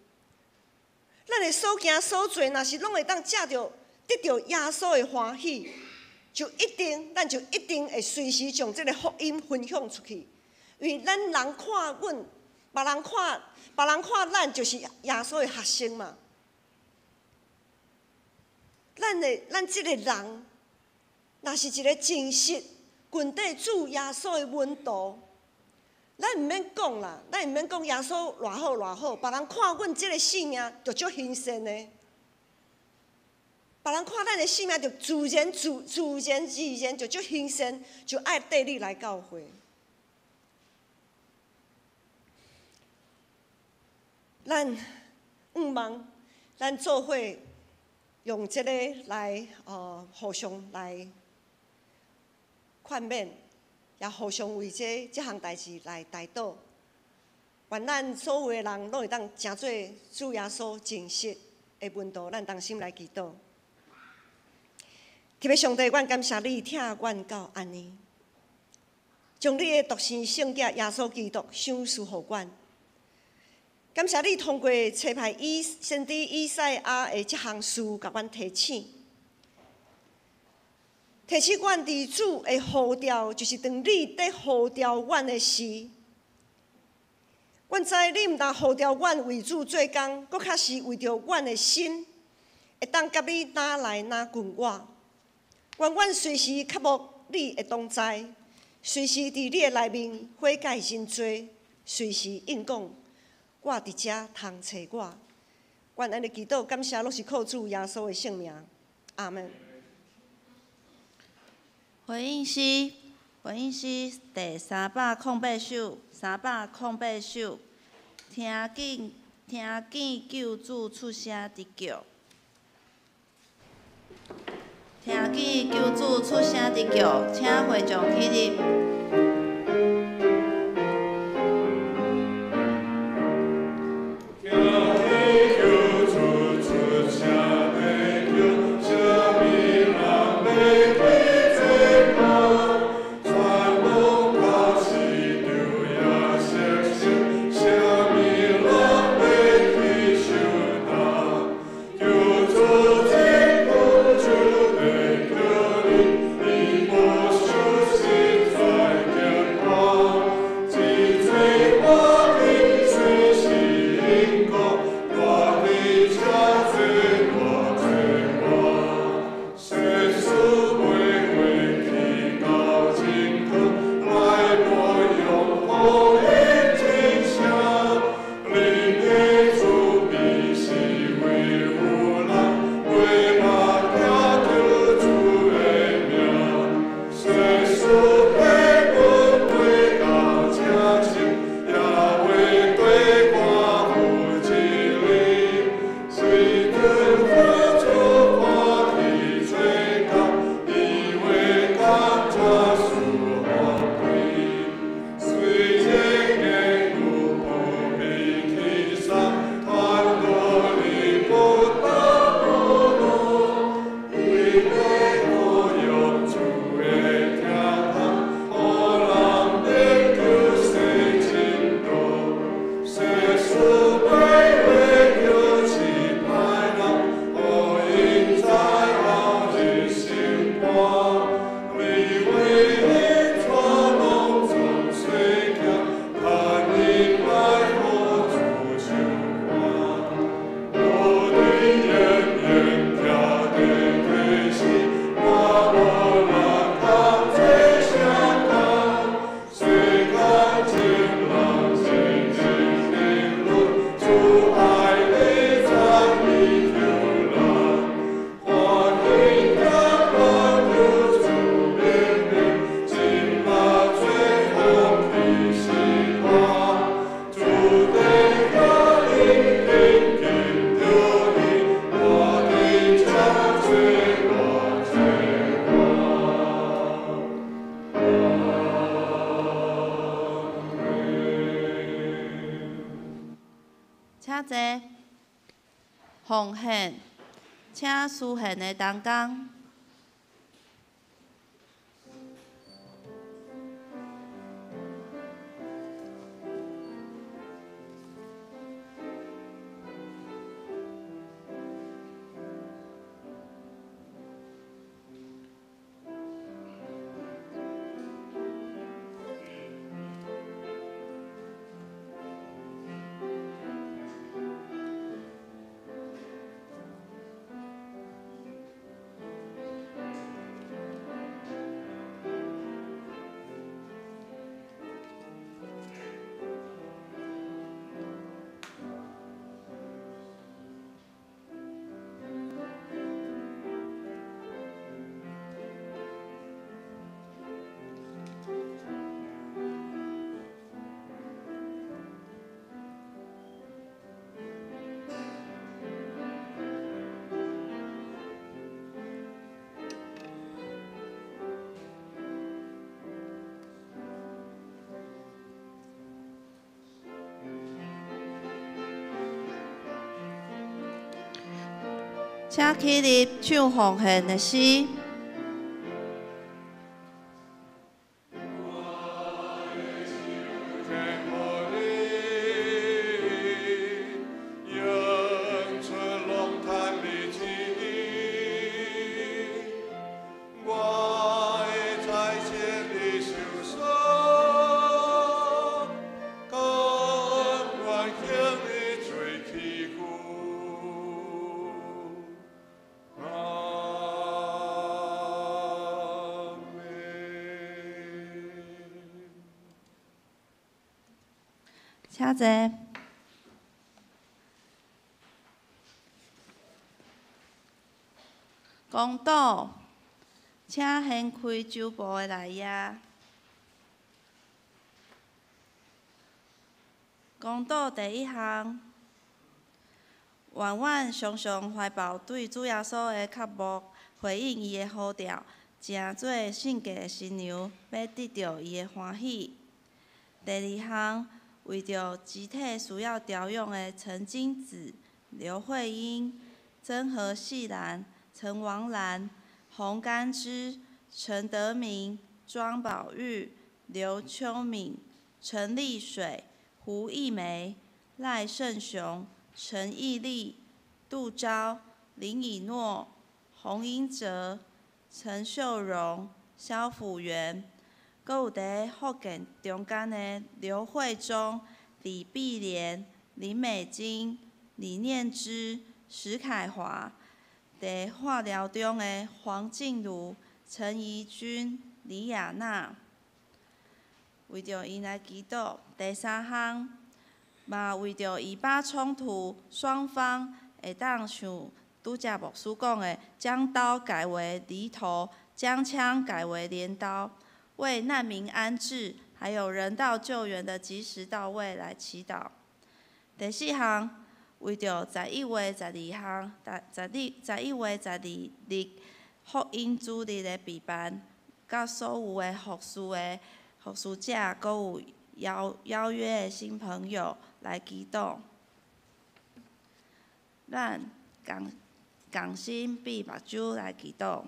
咱的所行所做，若是拢会当得到耶稣的欢喜，咱就一定会随时将这个福音分享出去。因为咱人看阮，别人看咱就是耶稣的学生嘛。咱这个人，若是一个真实grund底主耶稣的门徒，咱毋免讲啦，咱毋免讲耶稣偌好偌好，别人看阮这个性命就足新鲜的，别人看咱的性命就自然而然就足新鲜，就爱缀你来教会。咱望咱做伙用这个来互相来劝勉，也互相为这项代志来代祷。愿咱所有的人拢会当诚做主耶稣真实的门徒，咱同心来祈祷。特别上帝，阮感谢你听阮到安尼，将你的独生圣子耶稣基督赏赐予阮。感谢你通过差派先知以赛亚的这项事，甲阮提醒阮伫主的呼召，就是当你在呼召阮的时，阮知你毋但呼召阮为主做工，搁较是为着阮的心，会当甲你哪来哪近我。愿阮随时渴慕你的同在，随时伫你的内面火解真多，随时应讲。我伫遮通找我，愿安尼祈祷感谢，拢是靠主耶稣的圣名，阿门。回应是本应是第308首，308首，听见救主出声的叫，听见救主出声的叫，请会众起立。请坐，奉献，请书献的同工。请起立唱奉献的诗。请坐。公道，请掀开酒部的内野。公道第1项，愿阮常常怀抱对主耶稣的渴慕，回应伊的呼召，诚做圣洁的新娘，要得到伊的欢喜。第2项，为着集体需要调用的陈金子、刘慧英、曾和细兰、陈王兰、洪甘之、陈德明、庄宝玉、刘秋敏、陈丽水、胡艺梅、赖胜雄、陈义丽、杜昭、林以诺、洪英哲、陈秀荣、萧辅元，阁有伫福建中间的刘慧忠、李碧莲、林美金、李念之、石凯华；伫化疗中的黄静茹、陈怡君、李雅娜。为着因来祈祷。第3项，嘛为着以巴冲突双方会当像拄则牧师讲的，将刀改为犁头，将枪改为镰刀，为难民安置还有人道救援的及时到位来祈祷。第4项，为着11月12项，11月12日福音主日的备办，甲所有的服侍者，阁有邀约的新朋友来祈祷。咱共心闭目睭来祈祷。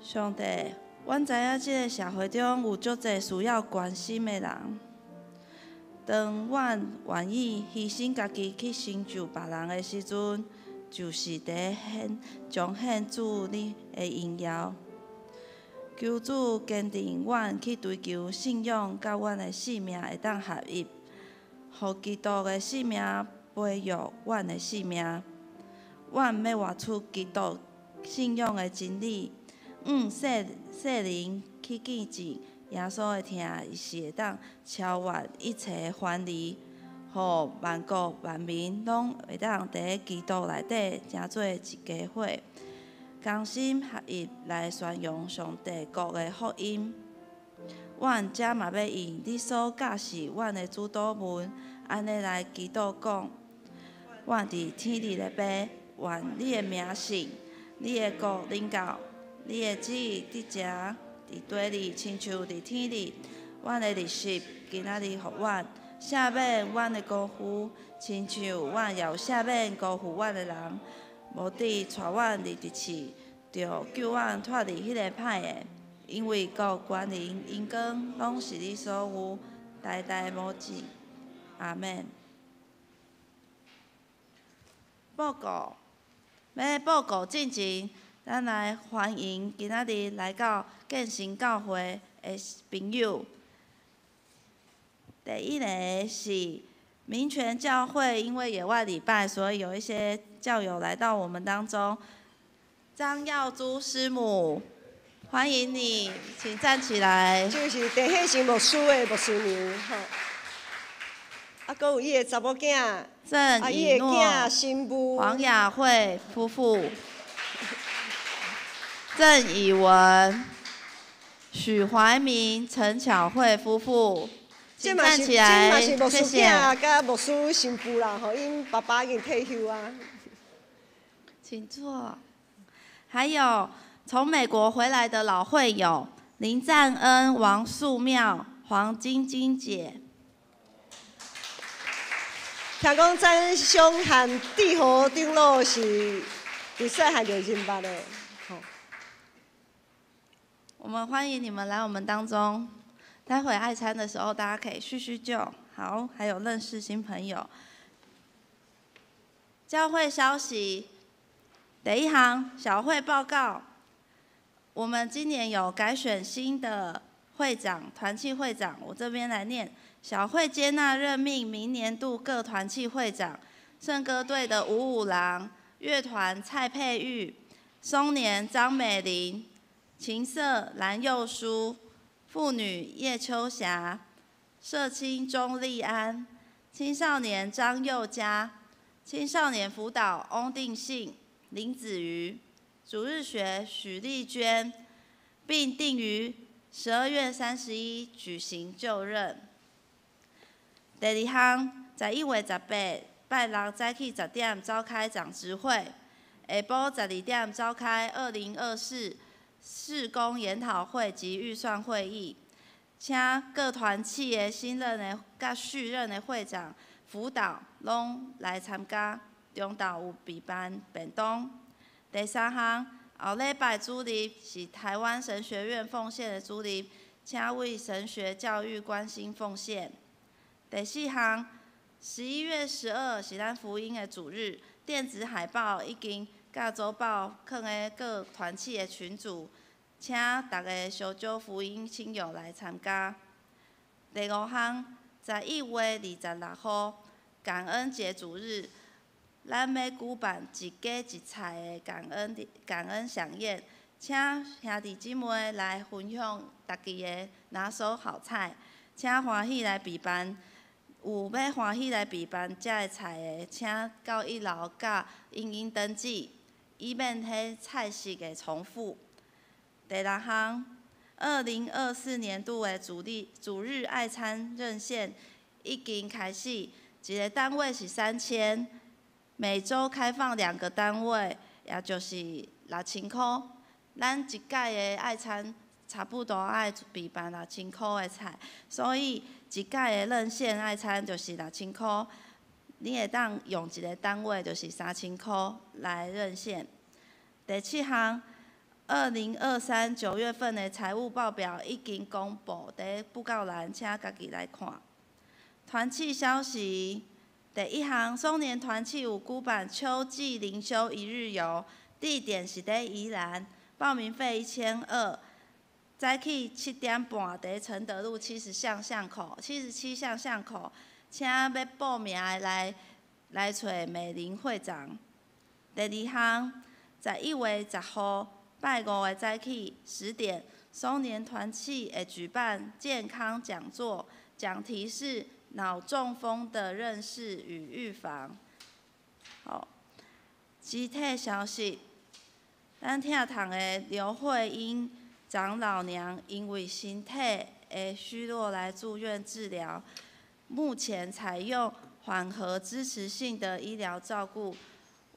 上帝，阮知影即个社会中有足侪需要关心的人。当阮愿意牺牲家己去成就别人的时阵，就是伫彰显主你的荣耀。求主坚定阮去追求信仰，甲阮的性命会当合一，互基督的性命培育阮的性命。阮要活出基督信仰的真理。世人去见证耶稣的疼，伊是会当超越一切的藩篱，互万国万民拢会当伫基督内底成做一家伙，同心合一来宣扬上帝国的福音。阮则嘛要用你所教示阮的主祷文，安尼来祈祷讲：阮伫天里的爸，愿你的名圣，你的国临到。你的旨意伫遮，伫地里，亲像伫天里。阮的日食今仔日予阮，赦免阮的辜负，亲像阮也有赦免辜负阮的人。无伫带阮入敌市，着救阮脱离迄个歹的。因为国、权能、荣光，拢是你所有，代代无尽。阿免。报告，要报告进前。咱来欢迎今仔日来到建成教会的朋友。第一个是民权教会，因为野外礼拜，所以有一些教友来到我们当中。张耀珠师母，欢迎你，请站起来。就是地迄是牧师的牧师娘，吼。啊，阁有伊的查某囝，郑以诺、新妇黄雅慧夫妇。郑以文、许怀民、陈巧慧夫妇，请站起来，谢谢。这嘛是牧师囝甲牧师新妇啦，吼，因爸爸已经退休啊。请坐。还有从美国回来的老会友林赞恩、王素妙、黄晶晶姐。听讲赞恩兄和志豪长老是伫细汉就认捌的。我们欢迎你们来我们当中。待会爱餐的时候，大家可以叙叙旧，好，还有认识新朋友。教会消息，第一行小会报告。我们今年有改选新的会长、团契会长，我这边来念。小会接纳任命明年度各团契会长：圣歌队的吴五郎、乐团蔡佩玉、松年张美玲、琴社蓝佑书、妇女叶秋霞、社青钟立安、青少年张佑嘉、青少年辅导翁定信、林子瑜、主日学许丽娟，并定于12月31举行就任。第二项，11月18拜六早起10点召开长执会，下晡12点召开2024事工研讨会及预算会议，请各团契的新任的甲续任的会长、辅导拢来参加，中昼有备办便当。第三项，后礼拜主日是台湾神学院奉献的主日，请为神学教育关心奉献。第四项，11月12是咱福音的主日，电子海报已经甲周报放在各团契的群组，请大家小组福音亲友来参加。第五项，11月26号感恩节主日，咱要举办一家一菜的感恩飨宴，请兄弟姊妹来分享家己的拿手好菜，请欢喜来备办。有要欢喜来备办遮个菜的，请到1楼甲影音登记，以免迄菜式的重复。第六项，2024年度的主日爱餐热线已经开始，一个单位是3000，每周开放2个单位，也就是6000块。咱一届的爱餐差不多爱备办6000块的菜，所以一届的热线爱餐就是6000块，你会当用一个单位就是3000块来热线。第七项，2023 9月份的财务报表已经公布，在布告栏，请家己来看。团契消息，第一项，松年团契有举办秋季灵修一日游，地点是在宜兰，报名费1200。早起7点半，伫承德路77巷口，请要报名的来找美玲会长。第二项，11月10号拜五的早起10点，松年团契会举办健康讲座，讲题是脑中风的认识与预防。好，集体消息，咱听堂的刘慧英长老娘因为身体的虚弱来住院治疗，目前采用缓和支持性的医疗照顾，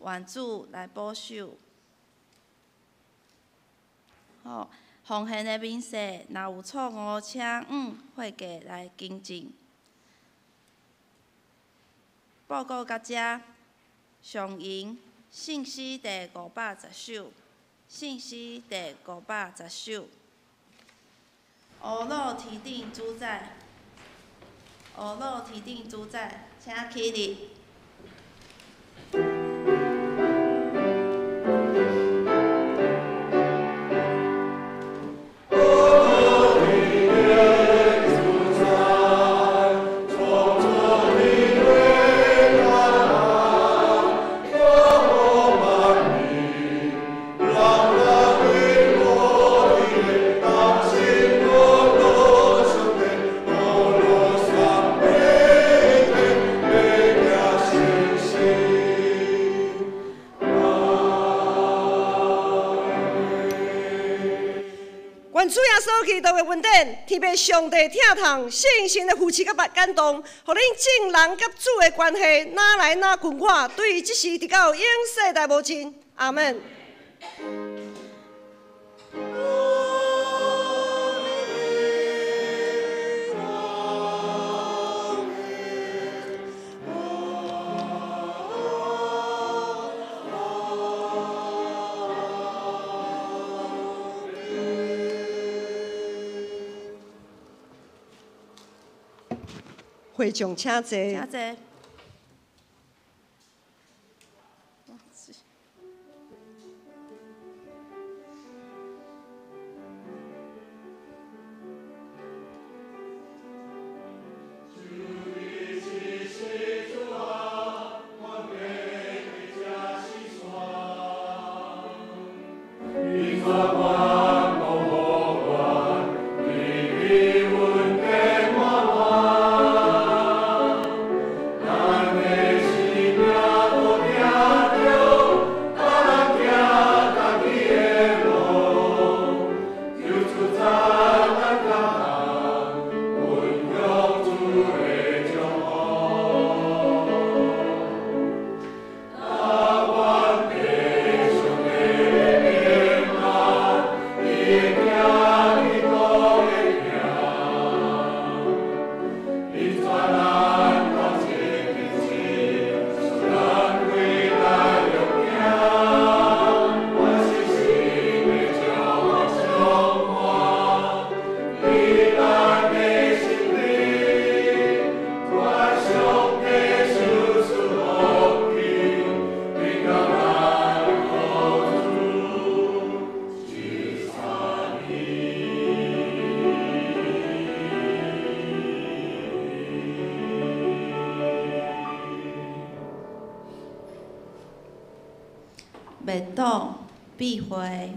援助来补救。好，奉献的民事若有错误，请会计来更正。报告到这，上映信息第510首。信息第510首，乌鲁提定主宰，请起立。主耶稣基督的恩典，特别上帝疼痛信心的扶持甲感动，互恁众人甲主的关系哪来哪近我，对即时直到永世代无尽。阿门。会众请坐。请坐。袂倒，必回。